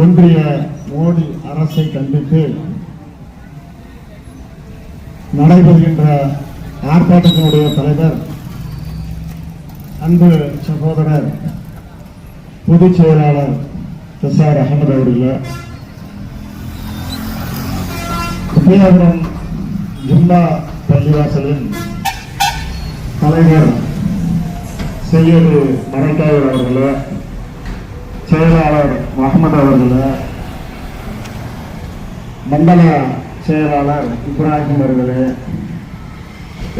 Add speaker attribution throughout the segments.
Speaker 1: ஒன்றிய மோடி அரசை கண்டித்து நடைபெறுகின்ற ஆர்ப்பாட்டத்தினுடைய தலைவர் அன்பு சகோதரர் பொதுச் செயலாளர் எஸ்ஆர் அகமது அவர்கள் குப்பியாபுரம் ஜிம்மா பள்ளிவாசலின் தலைவர் செய்யது மரைக்காயர் அவர்கள், செயலாளர் முகமது அவர்கள், மண்டல செயலாளர் இப்ராஹிம் அவர்களே,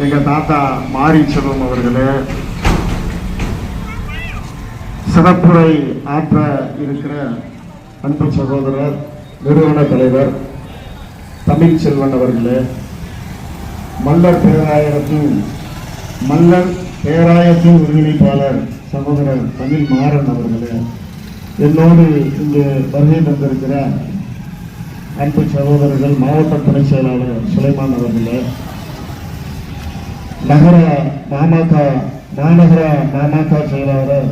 Speaker 1: எங்க தாத்தா மாரி செல்வம் அவர்களே, சிறப்புரை ஆற்ற இருக்கிற அன்பு சகோதரர் நிறுவன தலைவர் தமிழ் செல்வன் அவர்களே, மல்லர் பேராயத்தின் ஒருங்கிணைப்பாளர் சகோதரர் தமிழ் மாறன் அவர்களே, என்னோடு இங்கு வருகை தந்திருக்கிற அன்பு சகோதரர்கள் மாவட்ட துணை செயலாளர் சுலைமான் அவர்களே, மாநகர மாமக செயலாளர்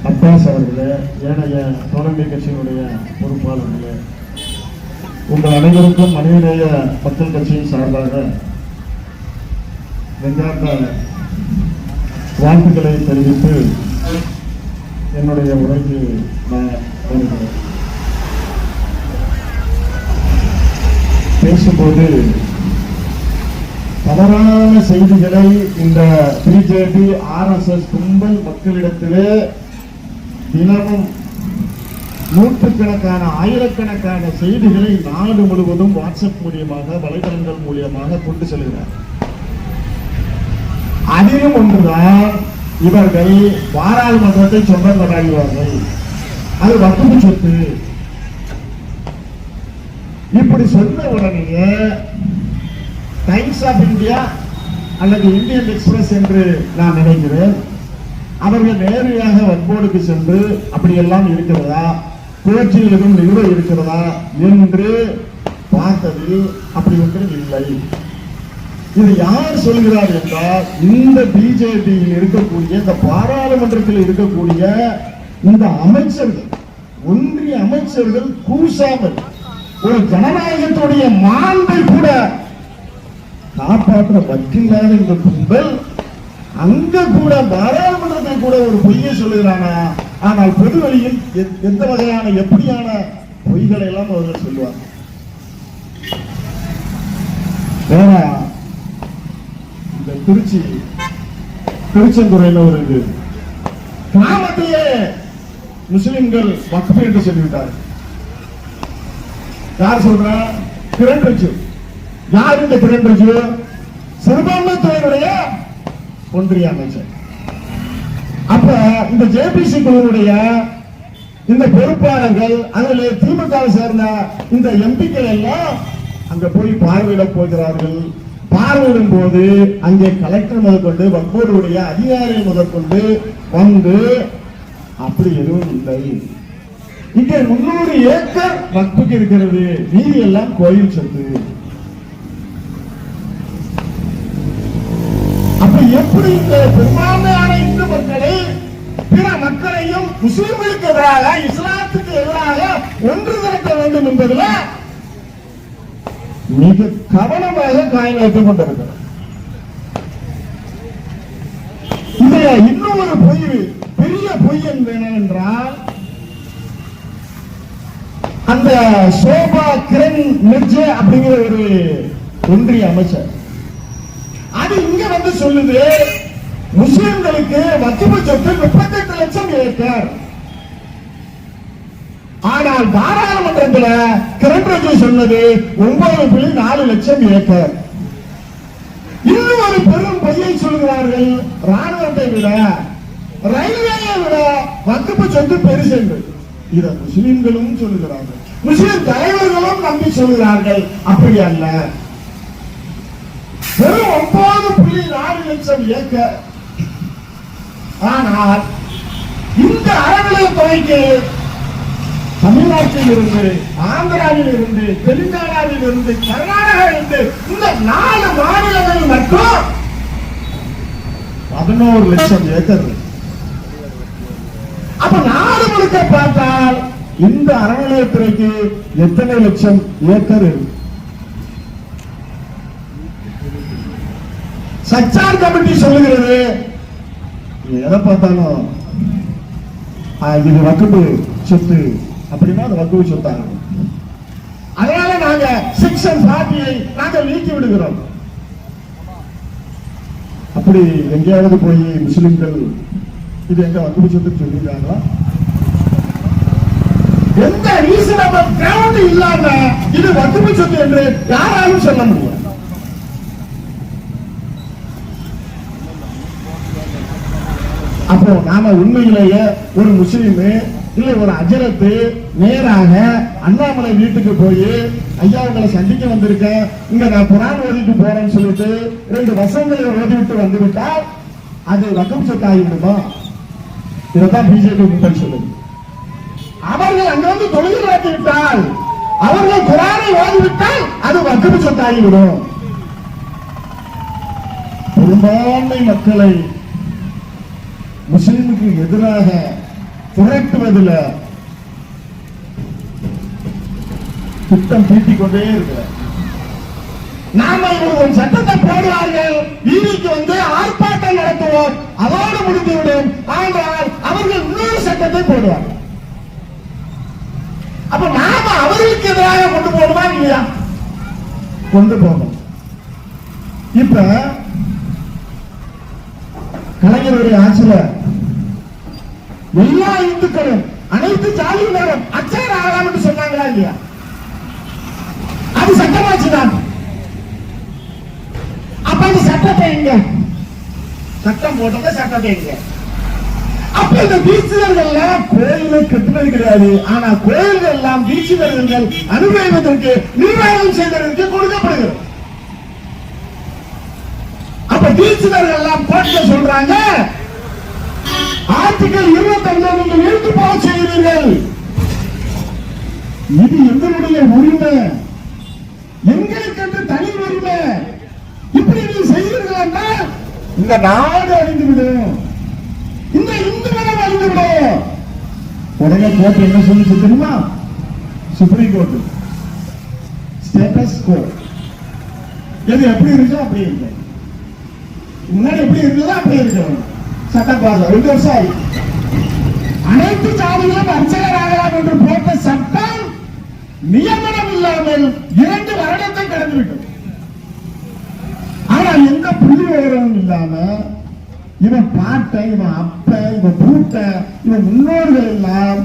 Speaker 1: அப்பாஸ் அவர்களே, ஏனைய தோழமை கட்சியினுடைய பொறுப்பாளர்களே, உங்கள் அனைவருக்கும் மனிதநேய மக்கள் கட்சியின் சார்பாக வெங்காட்ட வாழ்த்துக்களை தெரிவித்து என்னுடைய உரைக்கு நான் வருகிறேன். பேசும்போது தவறான செய்திகளை இந்த பிஜேபி RSS கும்பல் மக்களிடத்திலே தினமும் நூற்றுக்கணக்கான ஆயிரக்கணக்கான செய்திகளை நாடு முழுவதும் வாட்ஸ்அப் மூலியமாக வலைதளங்கள் மூலியமாக கொண்டு செல்கிறார். அதிலும் ஒன்றுதான், இவர்கள் பாராளுமன்றத்தை சொந்தம் கொண்டாடுவார்கள், அது வக்குப்பு சொத்து. இப்படி சொன்ன உடனே டைம்ஸ் ஆஃப் இந்தியா அல்லது இந்தியன் எக்ஸ்பிரஸ் என்று நான் நினைக்கிறேன், அவர்கள் நேரடியாக வன்போர்டுக்கு சென்று அப்படியெல்லாம் இருக்கிறதா, பேச்சில் எதுவும் நிறுவ இருக்கிறதா என்று பார்த்ததில் அப்படி ஒன்றும் இல்லை. இது யார் சொல்கிறார் என்றால், இந்த பிஜேபியில் இருக்கக்கூடிய, இந்த பாராளுமன்றத்தில் இருக்கக்கூடிய இந்த அமைச்சர்கள், ஒன்றிய அமைச்சர்கள் கூசாமல் ஒரு ஜனநாயகத்துடைய மாண்பை கூட காப்பாற்ற வக்கில்லாத இந்த கும்பல் அங்க கூட பாராளுமன்றத்தில் கூட ஒரு பொய்யை சொல்லுகிறானா, ஆனால் பொது வழியில் எந்த வகையான எப்படியான பொய்களை எல்லாம் அவர்கள் சொல்லுவாங்க. இந்த திருச்செந்துறையில் ஒரு கிராமத்தையே முஸ்லிம்கள் வக்ஃப் என்று சொல்லிவிட்டார். யார் சொல்ற? கிரண் ரிஜிஜு. யார் இந்த கிரண் ரிஜிஜு? சிறுபான்மை துறையினுடைய ஒன்றிய அமைச்சர். அப்ப இந்த ஜேபிசி குழுவுடைய இந்த பொறுப்பாளர்கள், அதில் திமுகவை சேர்ந்த இந்த எம்பிக்கள் எல்லாம் அங்க போய் பார்வையிட போகிறார்கள். பார்வையிடும் போது அங்கே கலெக்டர் முதற்கொண்டு வக்ஃபோர்டுடைய அதிகாரிகள் முதற்கொண்டு வந்து அப்படி எதுவும் இல்லை. இங்கே 300 ஏக்கர் வக்ஃபுக்கு இருக்கிறது, மீதி எல்லாம் கோயில் சொத்து. அப்படி எப்படி இந்த பெரும்பான்மையான இந்து மக்களை, பிற மக்களையும் முஸ்லிம்களுக்கு எதிராக, இஸ்லாத்துக்கு எதிராக ஒன்று திரட்ட வேண்டும் என்பதில் மிக கவனமாக காயம் வைத்துக் கொண்டிருக்கிறார். இது இன்னும் ஒரு பொய், பெரிய பொய் என்னவென்றால், அந்த சோபா கிரண் மிர்ஜே அப்படிங்கிற ஒரு ஒன்றிய அமைச்சர் அது இங்க வந்து சொல்லுது, முஸ்லிம்களுக்கு வக்ஃபு சொத்து 38 லட்சம் ஏக்கர். ஆனால் பாராளுமன்றத்தில் கிரண் ரிஜிஜு சொன்னது 9.4 லட்சம் ஏக்கர். இன்னும் ஒரு பெரும் பொய்யை சொல்கிறார்கள், ராணுவத்தை விட, ரயில்வேயை விட வக்ஃபு சொத்து பெருசு என்று. இதை முஸ்லிம்களும் சொல்லுகிறார்கள், முஸ்லிம் தலைவர்களும் நம்பி சொல்கிறார்கள். அப்படி அல்ல, வெறும் 9.4 லட்சம் ஏக்கர். ஆனால் இந்த அறநிலையத்துறைக்கு தமிழ்நாட்டில் இருந்து, ஆந்திராவில் இருந்து, தெலுங்கானாவில் இருந்து, கர்நாடகாவில் இருந்து, இந்த 4 மாநிலங்கள் மட்டும் 11 லட்சம் ஏக்கர். அப்ப 4 முழுக்க பார்த்தால் இந்த அறநிலையத்துறைக்கு எத்தனை லட்சம் ஏக்கர் இருக்கு? சச்சார் கமிட்டி சொல்லுகிறது எதை பார்த்தாலும் இது வக்குப்பு சொத்து அப்படின்னா அது வக்குப்பு சொத்தாங்க. அதனால நாங்க செக்ஷன் 40 நாங்கள் நீக்கி விடுகிறோம். அப்படி எங்கேயாவது போய் முஸ்லிம்கள் இது எங்க வக்குப்பு சொத்துன்னு சொல்லிருக்காங்களா? எந்த ரீசனபிள் கிரவுண்ட் இல்லாம இது வக்குப்பு சொத்து என்று யாராலும் சொல்ல முடியும்? அப்போ நாம உண்மையிலேயே ஒரு முஸ்லீம் இல்ல ஒரு அஜரத்து நேராக அண்ணாமலை வீட்டுக்கு போய் ஐயா உங்களை சந்திக்க வந்திருக்கேன், இங்க நான் குரான் ஓதிட்டு போறேன்னு சொல்லிட்டு 2 வசனங்களை ஓதிவிட்டு வந்து விட்டால் அது வக்கம் சொத்து ஆகிவிடுமா? இதைத்தான் பிஜேபி முன்னணி சொல்லுது. அவர்கள் அங்க வந்து தொழுகை நடத்தி விட்டால், அவர்கள் குரானை ஓதிவிட்டால் அது வக்கம் சொத்து ஆகிவிடும். பெரும்பான்மை மக்களை முஸ்லிமுக்கு எதிராக புரட்டுவதில் திட்டம் தீட்டிக் கொண்டே இருக்கிற நாம ஒரு சட்டத்தை போடுவார்கள், வீதிக்கு வந்து ஆர்ப்பாட்டம் நடத்துவோம், அதோடு முடிந்துவிடும். ஆனால் அவர்கள் இன்னொரு சட்டத்தை போடுவார்கள். அப்ப நாம அவர்களுக்கு எதிராக கொண்டு போடுவா இல்லையா? கொண்டு போகணும். இப்ப கலைஞருடைய ஆட்சியில எல்லா இந்துக்களும் அனைத்து ஜாதியினரும் அச்சர் ஆகலாம் என்று சொன்னாங்களா இல்லையா? அது சட்டமாச்சுதான். அப்ப இந்த சட்டத்தை எங்க சட்டம் போட்டத சட்டத்தை எங்க? அப்ப இந்த தீட்சிதர்கள் கோயிலை கட்டுவது கிடையாது. ஆனா கோயில்கள் எல்லாம் தீட்சிதர்கள் அனுபவிப்பதற்கு நிர்வாகம் செய்வதற்கு கொடுக்கப்படுகிறது. அப்ப தீட்சிதர்கள் எல்லாம் போட்டு சொல்றாங்க, ஆர்டிகல் 25 நீங்கள் இழுத்து போக செய்கிறீர்கள், இது எங்களுடைய உரிமை, எங்களுக்கு என்று தனி உரிமை, இப்படி நீ செய்கிறீர்கள் என்றால் இந்த நாடு அழிந்துவிடும், இந்த இந்து மதம் அழிந்துவிடும். உடனே கோர்ட் என்ன சொல்லிச்சு தெரியுமா? சுப்ரீம் கோர்ட் ஸ்டேட்டஸ் கோ, எது எப்படி இருக்கோ அப்படி இருக்கு, முன்னாடி எப்படி இருக்குதோ அப்படி இருக்கணும். சட்டம் பாஸ் 2 வருஷம் ஆகி அனைத்து ஜாதிகளும் அர்ச்சகர் ஆகலாம் என்று போட்ட சட்டம் நியமனம் இல்லாமல் 2 வருடத்தை கடந்துவிட்டது. ஆனால் எந்த புள்ளி விவரமும் இல்லாம இவன் பாட்டை, இவன் அப்ப, இவன் பூட்ட, இவன் முன்னோர்கள் எல்லாம்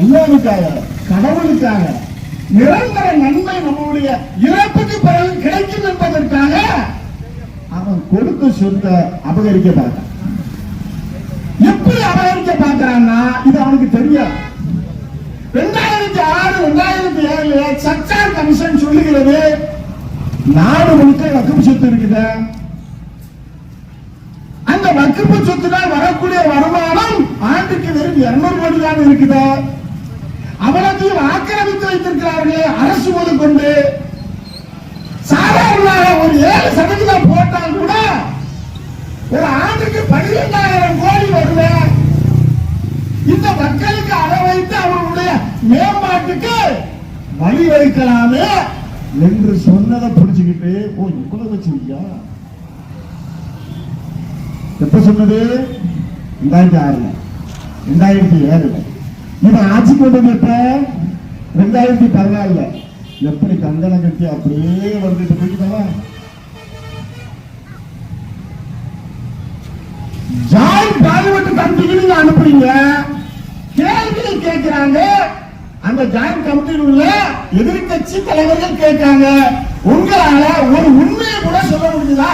Speaker 1: ஐயாவுக்காக, கடவுளுக்காக நிரந்தர நன்மை நம்முடைய இறப்புக்கு பிறகு கிடைக்கும் என்பதற்காக அவன் கொடுத்த சொத்தை அபகரிக்க பார்த்தான். எப்படி அபகரிக்க பார்க்கிறான்னா இது அவனுக்கு தெரியாது. 2006, 2007 சச்சார் கமிஷன் சொல்லுகிறது நாடு முழுக்க வக்குப்பு சொத்து இருக்குது. அந்த வக்குப்பு சொத்துனால் வரக்கூடிய வருமானம் ஆண்டுக்கு வெறும் 200 கோடி தான் இருக்குது. அவ்வளத்தையும் ஆக்கிரமித்து வைத்திருக்கிறார்களே அரசு முதற்கொண்டு. சாதாரண ஒரு 7% போட்டால் கூட ஒரு ஆண்டுக்கு 12,000 கோடி வருது. இந்த மக்களுக்கு அதை வைத்து அவர்களுடைய மேம்பாட்டுக்கு வழிவகுக்கலாமே என்று சொன்னதை புடிச்சுக்கிட்டு ஓ இவ்வளவு வச்சிருக்கியா? எப்ப சொன்னது? 2006, 2007. இவன் ஆட்சி கொண்டு எப்ப? 2014. எப்படி கண்டன கட்டி அப்படியே வந்துட்டு போய்க்கிட்டா? ஜாயிண்ட் பார்லிமெண்ட் கமிட்டிக்கு நீங்க அனுப்புறீங்க, கேள்விகள் கேட்கிறாங்க. அந்த ஜாயிண்ட் கமிட்டியில் உள்ள எதிர்கட்சி தலைவர்கள் கேட்காங்க, உங்களால ஒரு உண்மையை கூட சொல்ல முடியுதா?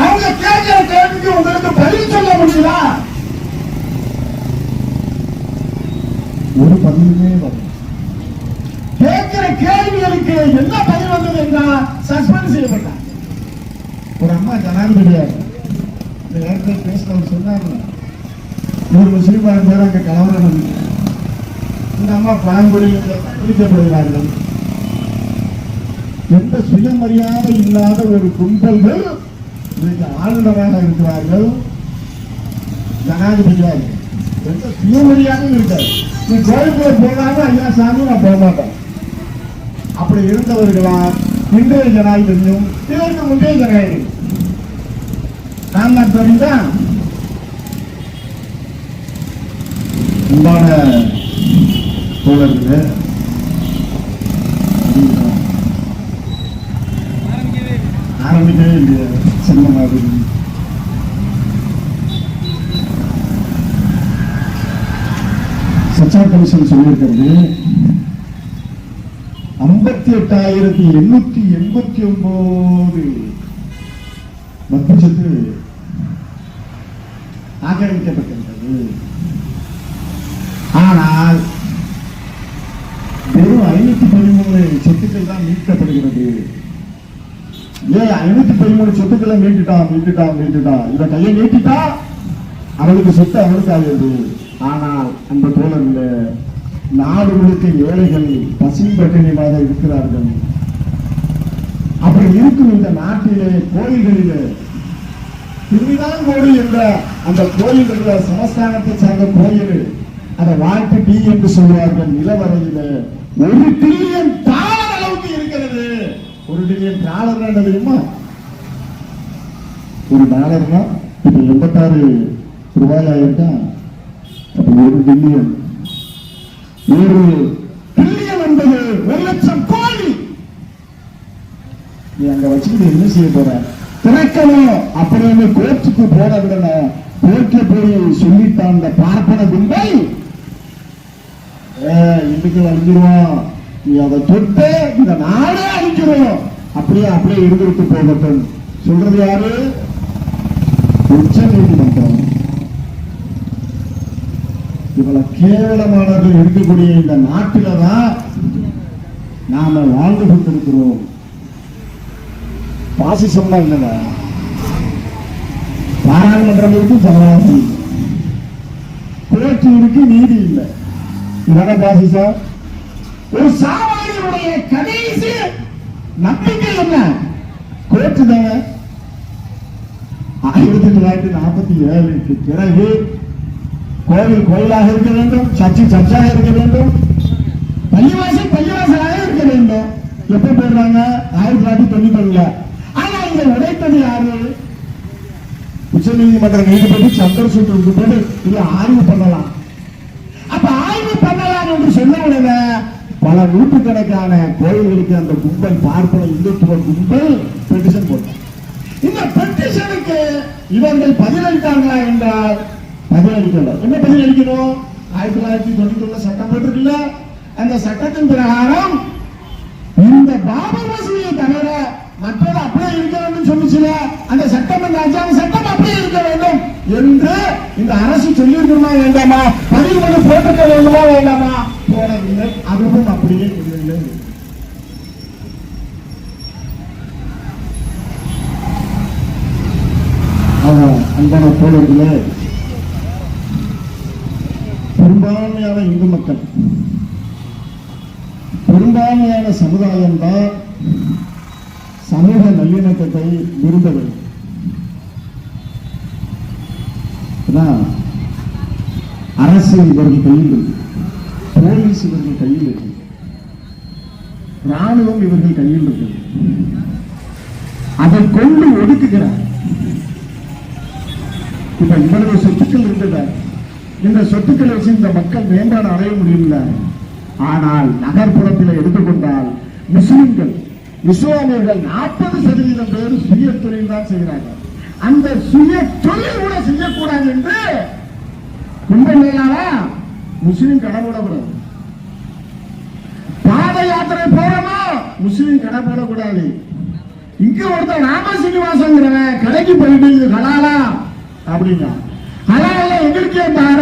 Speaker 1: அவங்க கேட்கிற கேள்விக்கு உங்களுக்கு பதில் சொல்ல முடியுதா? ஒரு பதிலுமே வரும். கேட்கிற கேள்விகளுக்கு என்ன பதில் வந்தது என்றால் சஸ்பெண்ட் செய்யப்பட்டார். ஒரு அம்மா ஜனாதிபதியார் இந்த நேரத்தில் பேசினவர் சொன்னாங்க, 100 முஸ்லீம் பேர் அங்க கலவரம், இந்த அம்மா பழங்குடியில் பிடிக்கப்படுகிறார்கள். எந்த சுயமரியாதை இல்லாத ஒரு கும்பல்கள் ஆளுநராக இருக்கிறார்கள், ஜனாதிபதியாக. எந்த சுயமரியாதையும் இருக்காது. நீ கோயிலுக்குள்ள போகாம ஐயா சாமி நான் போக மாட்டேன். அப்படி இருந்தவர்களா இன்றைய ஜனாதிபதியும் இதற்கு முந்தைய ஜனாதிபதி நான் தான் தெரிந்தா உண்டான தோழர்களே, ஆரம்பிக்கவே இல்லையா சின்ன மாதிரி சச்சா கமிஷன் சொல்லியிருக்கிறது 58,889 மத்திய சொத்து ஆக்கிரமிக்கப்பட்டிருக்கிறது. ஆனால் வெறும் 513 சொத்துக்கள் தான் மீட்கப்படுகிறது. ஏன் 513 சொத்துக்களை மீட்டுட்டான் இத கையை நீட்டிட்டா அவளுக்கு சொத்து அவளுக்கு ஆகிறது. ஆனால் அந்த தோழர்கள் நாடு முழுக்க ஏழைகள் பசி பட்டினியாக இருக்கிறார்கள். அப்படி இருக்கும் இந்த நாட்டிலே கோயில்களிலே திருவிதாங்கோடு என்ற அந்த கோயில் சமஸ்தானத்தை சார்ந்த கோயில் அதை வாழ்க்கை டி என்று சொல்வார்கள். நிலவரையில $1 டிரில்லியன் அளவுக்கு இருக்கிறது. $1 டிரில்லியன் தெரியுமா? $1 இப்ப 86 ரூபாய் ஆயிருக்கா. அப்ப $1 டிரில்லியன், $1 டிரில்லியன் என்பது 1,00,000 கோடி. நீ அங்க வச்சுக்கிட்டு என்ன செய்ய போற? திறக்கணும் அப்படின்னு கோர்ட்டுக்கு போட விடணும். கோர்ட்ல போய் சொல்லிட்டான் அந்த பார்ப்பன கும்பை இன்னைக்கு அழிஞ்சிருவோம், நீ அதை தொட்டு இந்த நாடே அழிஞ்சிரும், அப்படியே இருந்துட்டு போகட்டும் சொல்றது யாரு? உச்ச நீதிமன்றம். இவ்வளவு கேவலமானவர்கள் இருக்கக்கூடிய இந்த நாட்டில தான் நாம வாழ்ந்து கொண்டிருக்கிறோம். பாசிசம்னா என்னங்க? பாராளுமன்றம் இருக்கு, ஜனநாயகம் கோர்ட்டு இருக்கு, நீதி இல்லை. இதான் பாசிசம். ஒரு சாமானியுடைய கடைசி நம்பிக்கை என்ன? கோர்ட்டு தாங்க. 1947க்கு பிறகு கோவில் கோயிலாக இருக்க வேண்டும், சர்ச்சை சர்ச்சாக இருக்க வேண்டும், பள்ளிவாசல் பள்ளிவாசலாக இருக்க வேண்டும். எப்ப போடுறாங்க? 1991. ஆனா இதை உடைத்தது யாரு? உச்ச நீதிமன்றம் நீதிபதி சந்திரசூட் போது இல்ல ஆய்வு பண்ணலாம். அப்ப ஆய்வு பண்ணலாம் என்று சொன்ன உடனே பல நூற்றுக்கணக்கான கோயில்களுக்கு அந்த கும்பல் பார்ப்பன இந்துத்துவ கும்பல் பெட்டிஷன் போட்டாங்க. இந்த பெட்டிஷனுக்கு இவர்கள் பதிலளித்தார்களா என்றால் பதிலளிக்கல. என்ன பதிலளிக்கணும்? 1991 சட்டம் போட்டிருக்கல. அந்த சட்டத்தின் பிரகாரம் இந்த பாபர் மசூதியை தவிர மற்றது அப்படியே இருக்க வேண்டும் சொல்லிச்சுல. அந்த சட்டம் சட்டம் அப்படியே இருக்க வேண்டும் என்று இந்த அரசு சொல்லியிருக்கணுமா வேண்டாமா? பதிவு பண்ணி போட்டிருக்க வேண்டுமா வேண்டாமா? போடவில்லை. அதுவும் அப்படியே இல்லை. அன்பான தோழர்களே, பெரும்பான்மையான இந்து மக்கள், பெரும்பான்மையான சமுதாயம் தான் சமூக நல்லிணக்கத்தை விரும்ப வேண்டும். அரசு இவர்கள் கையில் இருக்கு, போலீஸ் இவர்கள் கையில் இருக்கு, ராணுவம் இவர்கள் கையில் இருக்கு. அதை கொண்டு ஒடுக்குகிறார். இப்ப இவ்வளவு சொத்துக்கள் இருந்தது. இந்த சொத்துக்களை வச்சு இந்த மக்கள் மேம்பாடு அடைய முடியல. ஆனால் நகர்ப்புறத்தில் எடுத்துக்கொண்டால் முஸ்லிம்கள், இஸ்லாமியர்கள் 40% பேர் சுய தொழில் தான் செய்கிறார்கள். அந்த சுய தொழில் கூட செய்யக்கூடாது என்று கும்பமேளால முஸ்லிம் கடை போடக்கூடாது. பாத யாத்திரை போறோமா முஸ்லிம் கடை போடக்கூடாது. இங்க ஒருத்தர் ராம சீனிவாசங்கிறவன் கடைக்கு போயிட்டு இது ஹலாலா அப்படிங்க, ஹலால எங்களுக்கே தார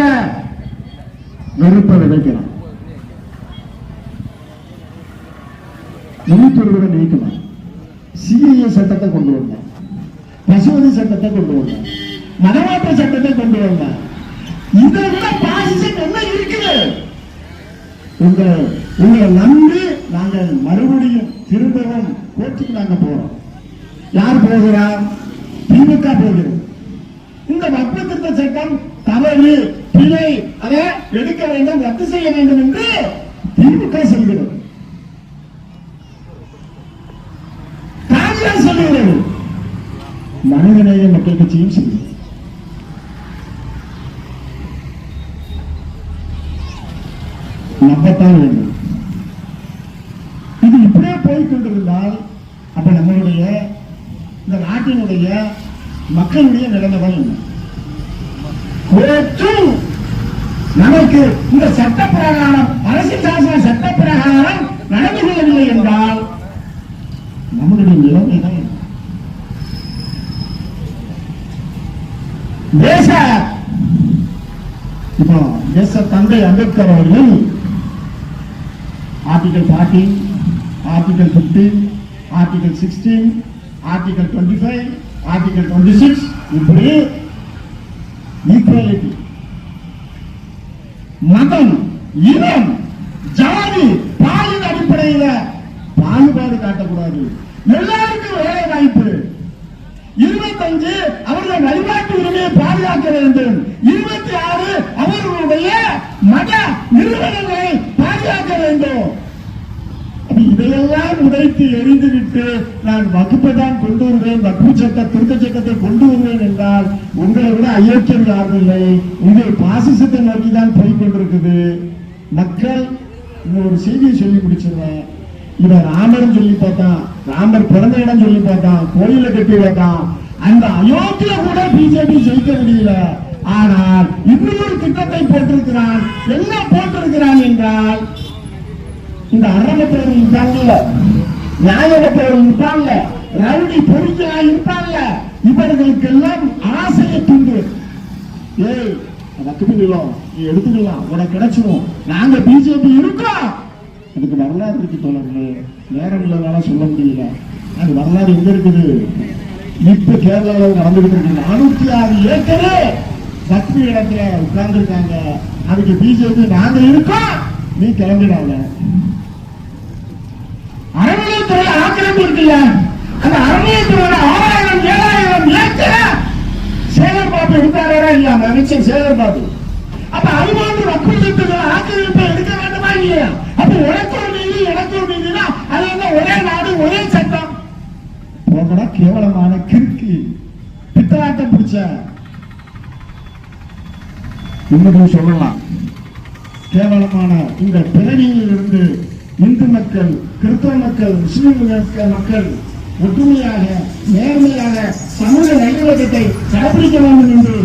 Speaker 1: வெறுப்பை விதைக்கிறான். நீதித்துறையுடன் நீக்கணும். சிஏஏ சட்டத்தை கொண்டு வந்தார், பசுவதி சட்டத்தை கொண்டு வந்தார், மதமாற்ற சட்டத்தை கொண்டு வந்தார். இதை விட பாசிசம் என்ன இருக்குது? உங்களை நம்பி நாங்கள் மறுபடியும் திரும்பவும் கோர்ட்டுக்கு நாங்க போறோம். யார் போகிறார்? திமுக போகிறது. இந்த வக்ஃப் திருத்த சட்டம் தவறு, பிழை, அதை எடுக்க வேண்டும், ரத்து செய்ய வேண்டும் என்று திமுக சொல்கிறது, காங்கிரஸ் சொல்லுகிறது, மனிதநேய மக்கள் கட்சியும் சொல்கிறது. நம்பத்தான் வேண்டும். இது இப்படியே போய்கொண்டிருந்தால் அப்ப நம்மளுடைய இந்த நாட்டினுடைய மக்களுடைய நிலைமைதான் என்ன? நமக்கு இந்த சட்ட பிரகாரம், அரசியல் சாசன சட்ட பிரகாரம் நடந்து கொள்ளவில்லை என்றால் நம்மளுடைய நிலைமை தான் என்ன? தேச தந்தை அம்பேத்கர் அவர்கள் article 14, article 15, article 16, article 25, article 26 இப்படி ஈக்குவாலிட்டி, மதம், இனம், ஜாதி, பாலின அடிப்படையில் பாகுபாடு காட்டக்கூடாது, எல்லாருக்கும் வேலை வாய்ப்பு, 25 அவர்கள் வழிபாட்டு உரிமையை பாதுகாக்க வேண்டும், 26 அவர்களுடைய மத நிறுவனங்களை பாதுகாக்க வேண்டும். இதையெல்லாம் உடைத்து எரிந்துவிட்டு நான் வகுப்பை தான் கொண்டு வருவேன், வகுப்பு சட்ட திருத்த சட்டத்தை கொண்டு வருவேன் என்றால் உங்களை விட அயோக்கியம் யாரும் இல்லை. உங்கள் பாசிசத்தை நோக்கி தான் போய்கொண்டிருக்குது மக்கள். ஒரு செய்தியை சொல்லி முடிச்சிருவேன். இவன் ராமர் சொல்லி பார்த்தான், ராமர் பிறந்த இடம் சொல்லி பார்த்தான், கோயில கட்டி பார்த்தான், அந்த அயோக்கிய கூட பிஜேபி ஜெயிக்க முடியல. ஆனால் இன்னொரு திட்டத்தை போட்டிருக்கிறான். என்ன போட்டிருக்கிறான் என்றால், இந்த அறமற்றவர்கள் இருப்பாங்கல்ல, நியாயமற்றவர்கள் இருப்பாங்கல்ல, ரவுடி பொறுக்கலாம் இருப்பாங்கல்ல, இவர்களுக்கெல்லாம் ஆசையை தூண்டு. ஏய் வக்குப்பிடலாம், நீ எடுத்துக்கலாம், உனக்கு கிடைச்சிடும், நாங்க பிஜேபி இருக்கோம். அதுக்கு வரலாறு இருக்கு தோழர்களே, நேரம் இல்லைனால சொல்ல முடியல. அது வரலாறு எங்க இருக்குது? இப்ப கேரளாவில் நடந்துகிட்டு இருக்கு. 406 ஏக்கரு வக்ஃபு இடத்துல உட்கார்ந்து இருக்காங்க. அதுக்கு பிஜேபி நாங்க இருக்கோம், நீ கிளம்பிடாத. அறநிலையத்துறை ஆக்கிரமிப்பு இருக்குல்ல, அந்த அறநிலையத்துறையோட 6000 7000 ஏக்கரை சேகர் பாபு எடுத்தாரா இல்லையா? அமைச்சர் சேகர் பாபு. அப்ப அது போன்று வக்ஃபு சொத்துக்களை ஆக்கிரமிப்பை எடுக்க வேண்டுமா இல்லையா? அப்ப உனக்கு ஒரு நீதி எனக்கு ஒரு நீதினா அது வந்து ஒரே நாடு ஒரே சட்டம். போகடா கேவலமான கிறுக்கு பித்தலாட்டம் பிடிச்ச இன்னும் சொல்லலாம். கேவலமான இந்த பிறவியில் இருந்து இந்து மக்கள், கிறிஸ்தவ மக்கள், முஸ்லிம் மக்கள் ஒற்றுமையாக நேர்மையாக சமூக நல்லிணக்கத்தை கடைபிடிக்க வேண்டும் என்று